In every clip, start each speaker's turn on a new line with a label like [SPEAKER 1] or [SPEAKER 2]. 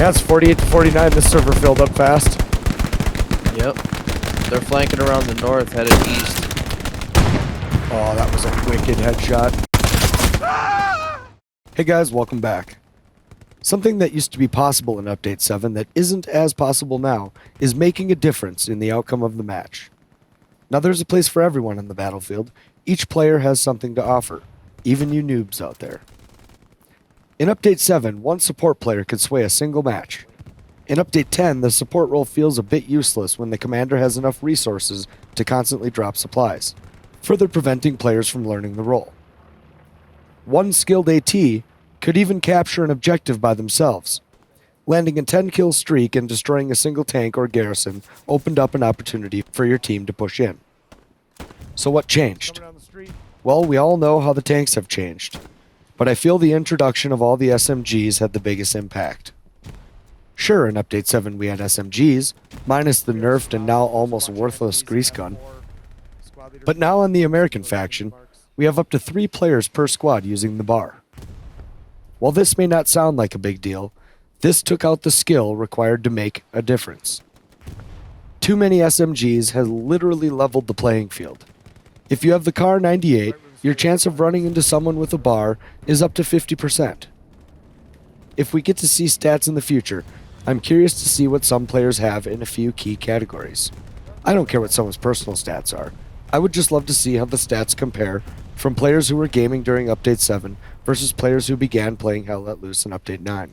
[SPEAKER 1] Yeah, it's 48 to 49. This server filled up fast.
[SPEAKER 2] Yep. They're flanking around the north, headed east.
[SPEAKER 1] Oh, that was a wicked headshot. Hey guys, welcome back. Something that used to be possible in Update 7 that isn't as possible now is making a difference in the outcome of the match. Now there's a place for everyone on the battlefield. Each player has something to offer, even you noobs out there. In Update 7, one support player could sway a single match. In Update 10, the support role feels a bit useless when the commander has enough resources to constantly drop supplies, further preventing players from learning the role. One skilled AT could even capture an objective by themselves. Landing a 10-kill streak and destroying a single tank or garrison opened up an opportunity for your team to push in. So what changed? Well, we all know how the tanks have changed, but I feel the introduction of all the SMGs had the biggest impact. Sure, in Update 7 we had SMGs, minus the nerfed and now almost worthless grease gun. But now on the American faction, we have up to 3 players per squad using the bar. While this may not sound like a big deal, this took out the skill required to make a difference. Too many SMGs has literally leveled the playing field. If you have the Kar 98, your chance of running into someone with a bar is up to 50%. If we get to see stats in the future, I'm curious to see what some players have in a few key categories. I don't care what someone's personal stats are. I would just love to see how the stats compare from players who were gaming during Update 7 versus players who began playing Hell Let Loose in Update 9.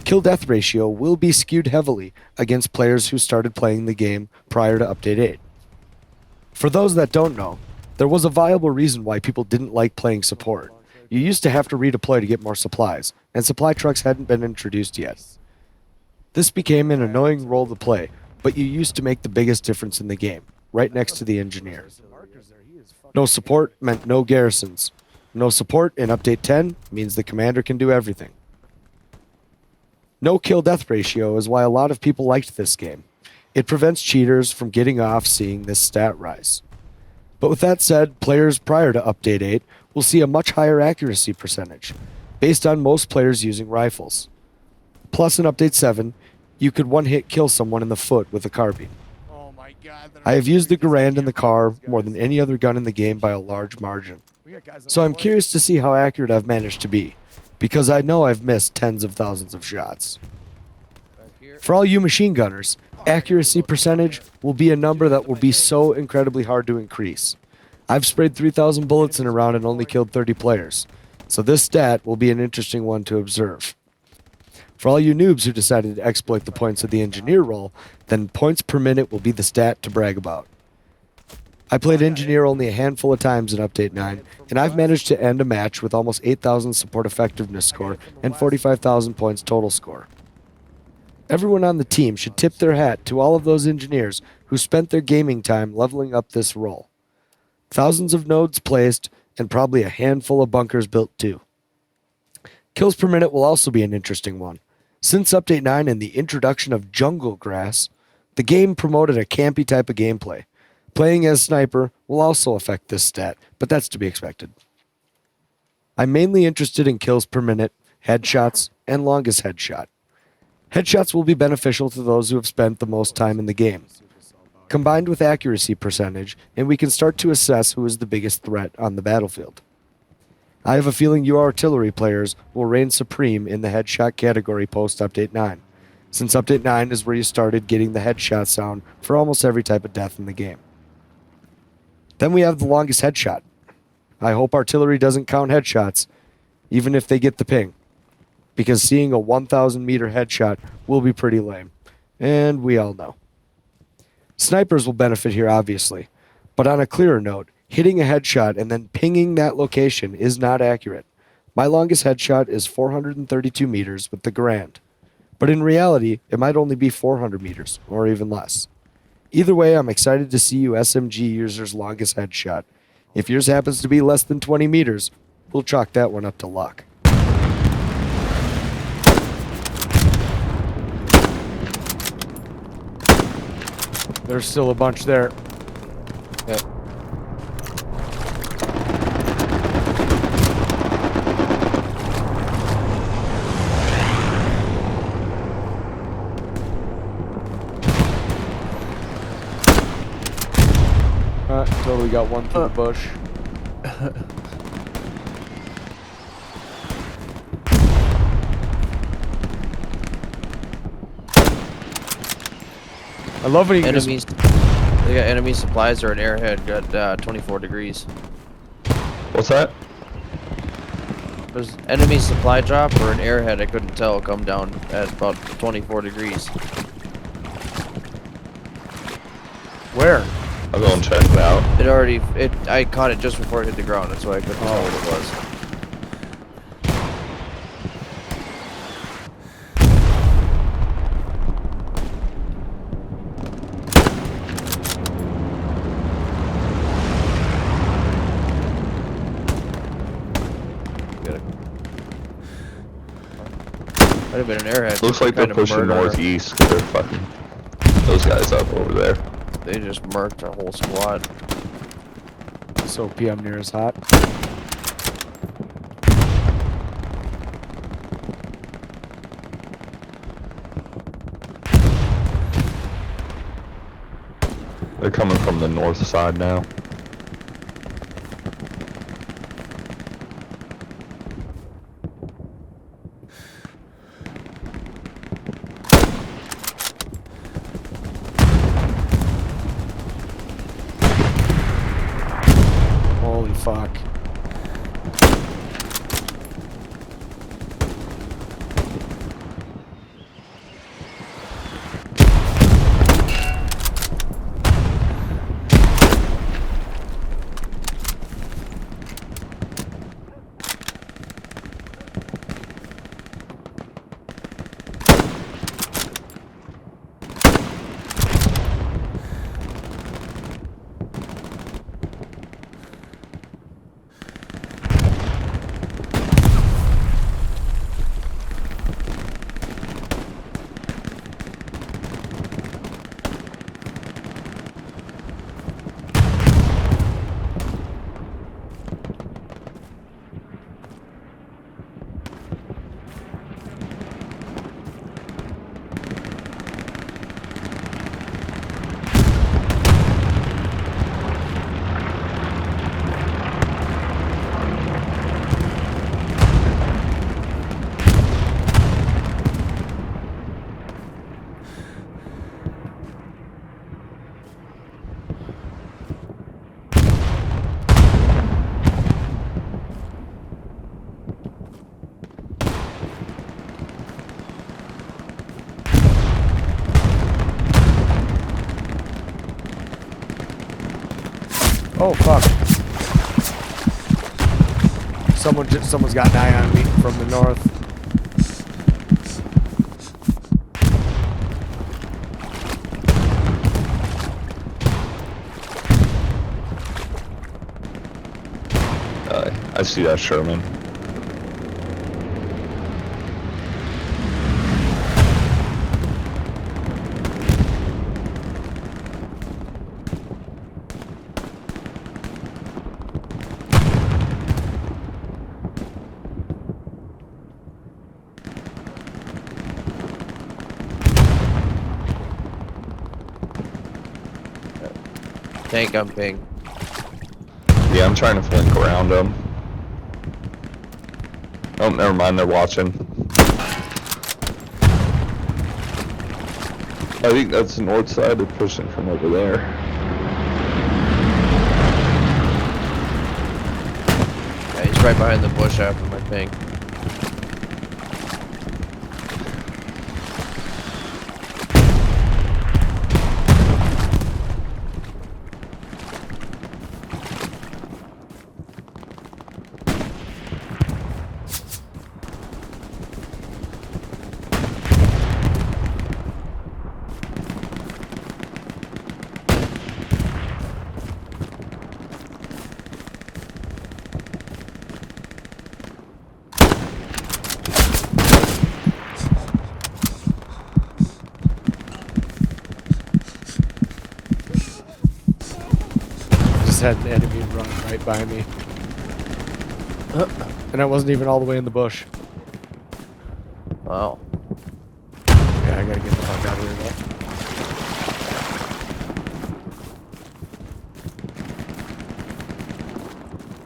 [SPEAKER 1] Kill-death ratio will be skewed heavily against players who started playing the game prior to Update 8. For those that don't know, there was a viable reason why people didn't like playing support. You used to have to redeploy to get more supplies, and supply trucks hadn't been introduced yet. This became an annoying role to play, but you used to make the biggest difference in the game, right next to the engineer. No support meant no garrisons. No support in Update 10 means the commander can do everything. No kill-death ratio is why a lot of people liked this game. It prevents cheaters from getting off seeing this stat rise. But with that said, players prior to Update 8 will see a much higher accuracy percentage, based on most players using rifles. Plus in Update 7, you could one-hit kill someone in the foot with a carbine. I have used the Garand in the car more than any other gun in the game by a large margin. So I'm curious to see how accurate I've managed to be, because I know I've missed tens of thousands of shots. For all you machine gunners, accuracy percentage will be a number that will be so incredibly hard to increase. I've sprayed 3,000 bullets in a round and only killed 30 players, so this stat will be an interesting one to observe. For all you noobs who decided to exploit the points of the engineer role, then points per minute will be the stat to brag about. I played engineer only a handful of times in Update 9, and I've managed to end a match with almost 8,000 support effectiveness score and 45,000 points total score. Everyone on the team should tip their hat to all of those engineers who spent their gaming time leveling up this role. Thousands of nodes placed, and probably a handful of bunkers built too. Kills per minute will also be an interesting one. Since Update 9 and the introduction of Jungle Grass, the game promoted a campy type of gameplay. Playing as sniper will also affect this stat, but that's to be expected. I'm mainly interested in kills per minute, headshots, and longest headshot. Headshots will be beneficial to those who have spent the most time in the game, combined with accuracy percentage, and we can start to assess who is the biggest threat on the battlefield. I have a feeling you artillery players will reign supreme in the headshot category post-Update 9, since Update 9 is where you started getting the headshot sound for almost every type of death in the game. Then we have the longest headshot. I hope artillery doesn't count headshots, even if they get the ping, because seeing a 1,000 meter headshot will be pretty lame, and we all know. Snipers will benefit here obviously, but on a clearer note, hitting a headshot and then pinging that location is not accurate. My longest headshot is 432 meters with the Garand, but in reality, it might only be 400 meters, or even less. Either way, I'm excited to see you SMG users' longest headshot. If yours happens to be less than 20 meters, we'll chalk that one up to luck. There's still a bunch there.
[SPEAKER 2] Yep.
[SPEAKER 1] totally got one through the bush. I love when you can just-
[SPEAKER 2] Enemies. They got enemy supplies or an airhead got 24 degrees.
[SPEAKER 3] What's that?
[SPEAKER 2] There's enemy supply drop or an airhead. I couldn't tell. Come down at about 24 degrees.
[SPEAKER 1] Where?
[SPEAKER 3] I'll go and check it out.
[SPEAKER 2] I caught it just before it hit the ground. That's why I couldn't tell what it was. Might have been an airhead.
[SPEAKER 3] Looks like they're
[SPEAKER 2] Kind of
[SPEAKER 3] pushing
[SPEAKER 2] murder.
[SPEAKER 3] northeast. They're fucking those guys up over there.
[SPEAKER 2] They just murked a whole squad.
[SPEAKER 1] So PM near is hot.
[SPEAKER 3] They're coming from the north side now.
[SPEAKER 1] Holy fuck. Oh fuck. Someone's got an eye on me from the north.
[SPEAKER 3] I see that Sherman.
[SPEAKER 2] Tank on ping.
[SPEAKER 3] Yeah, I'm trying to flank around them. Oh, never mind, they're watching. I think that's the north side, they're pushing from over there.
[SPEAKER 2] Yeah, he's right behind the bush after my ping.
[SPEAKER 1] Just had an enemy run right by me. And I wasn't even all the way in the bush.
[SPEAKER 2] Wow.
[SPEAKER 1] Yeah, I gotta get the fuck out of here though.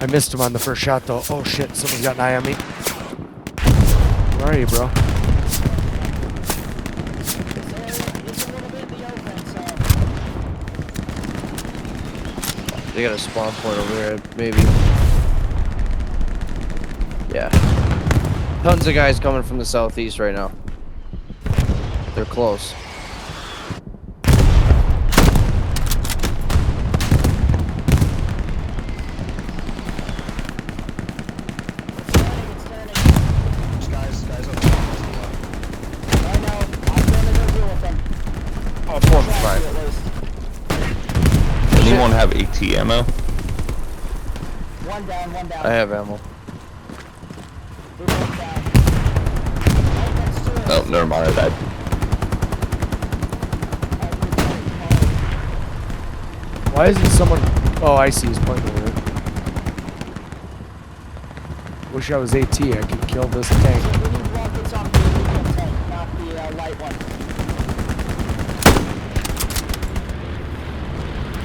[SPEAKER 1] I missed him on the first shot though. Oh shit, someone's got an eye on me. Where are you, bro?
[SPEAKER 2] They got a spawn point over here, maybe. Yeah. Tons of guys coming from the southeast right now. They're close. Oh, 4
[SPEAKER 3] Anyone have AT ammo?
[SPEAKER 4] One down, one down.
[SPEAKER 2] I have ammo.
[SPEAKER 4] We're both down.
[SPEAKER 3] Oh, never mind. I died.
[SPEAKER 1] Why isn't someone... Oh, I see. He's pointing over it. Wish I was AT. I could kill this tank.
[SPEAKER 4] We need rockets off the medium tank, not the light one.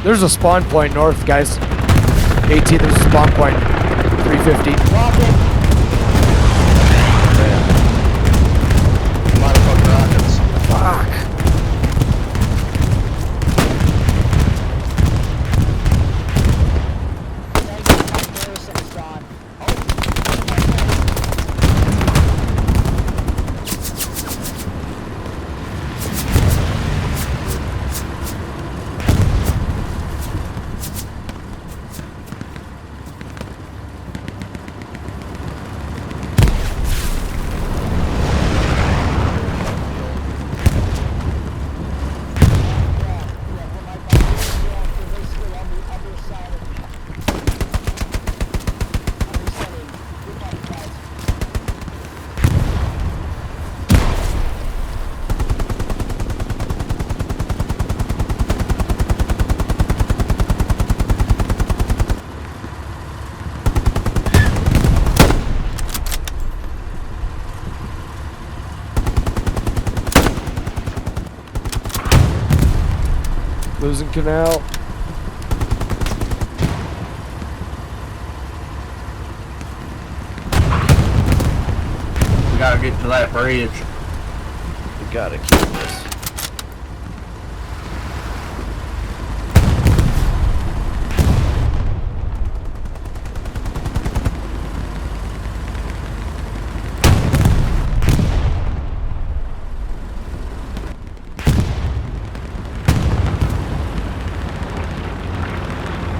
[SPEAKER 1] There's a spawn point north, guys. AT, there's a spawn point. 350.
[SPEAKER 4] Rocket!
[SPEAKER 3] Motherfucking rockets.
[SPEAKER 1] Fuck.
[SPEAKER 4] Tank is Harrison's gone.
[SPEAKER 1] Losing canal.
[SPEAKER 5] We gotta get to that bridge.
[SPEAKER 2] We gotta keep this.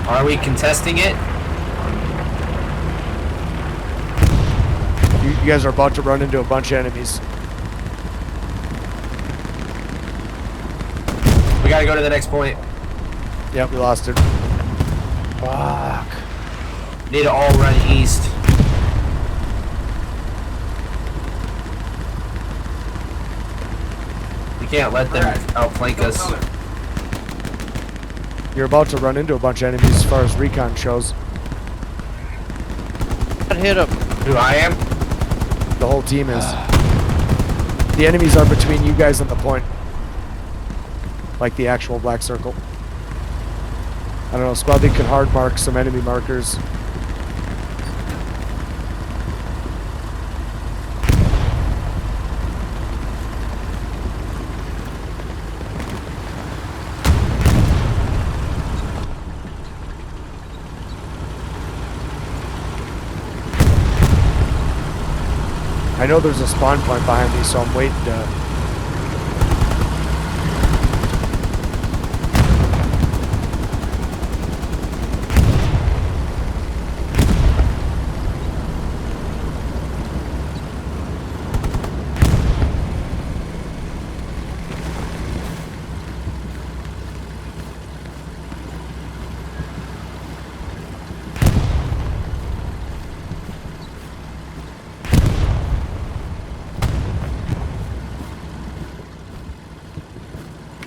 [SPEAKER 5] Are we contesting it?
[SPEAKER 1] You guys are about to run into a bunch of enemies.
[SPEAKER 5] We gotta go to the next point.
[SPEAKER 1] Yep, we lost it. Fuck.
[SPEAKER 5] Need to all run east. We can't let them outflank us.
[SPEAKER 1] You're about to run into a bunch of enemies as far as recon shows.
[SPEAKER 2] Hit him.
[SPEAKER 5] Who I am?
[SPEAKER 1] The whole team is. The enemies are between you guys and the point. Like the actual black circle. I don't know, Squad League can hard mark some enemy markers. I know there's a spawn point behind me, so I'm waiting to...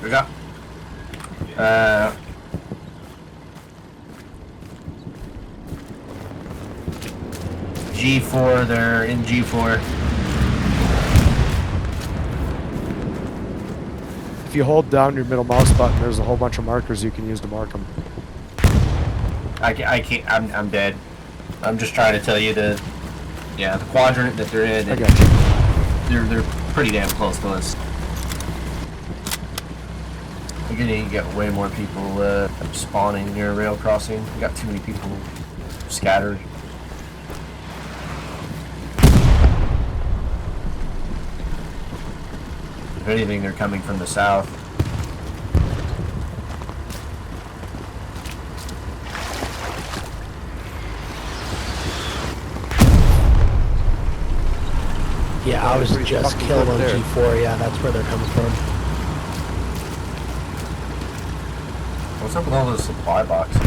[SPEAKER 5] We got. G4, they're in G4.
[SPEAKER 1] If you hold down your middle mouse button, there's a whole bunch of markers you can use to mark them.
[SPEAKER 5] I can't, I'm dead. I'm just trying to tell you the quadrant that they're in.
[SPEAKER 1] I got you.
[SPEAKER 5] They're pretty damn close to us. You're gonna get way more people spawning near a rail crossing. You got too many people scattered. If anything, they're coming from the south.
[SPEAKER 6] Yeah, I was
[SPEAKER 2] Pretty
[SPEAKER 6] just
[SPEAKER 2] fucking
[SPEAKER 6] killed
[SPEAKER 2] good
[SPEAKER 6] on
[SPEAKER 2] there.
[SPEAKER 6] G4. Yeah, that's where they're coming from.
[SPEAKER 5] What's up with all those supply boxes?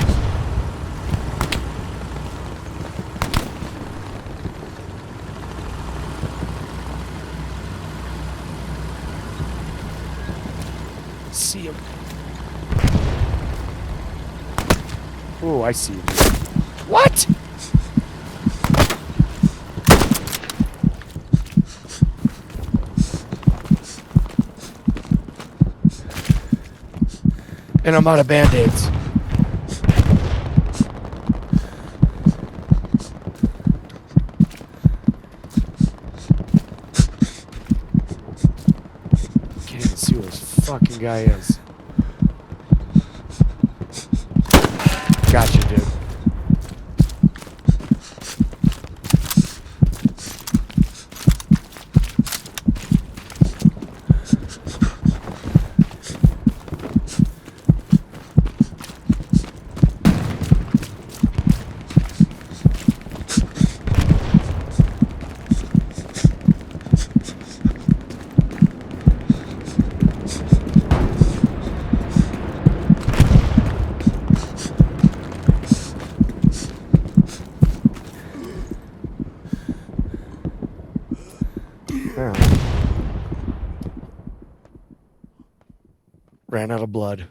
[SPEAKER 1] See him. Oh, I see him. What?
[SPEAKER 6] And I'm out of band-aids.
[SPEAKER 1] Can't even see where this fucking guy is. Gotcha, dude. Ran out of blood.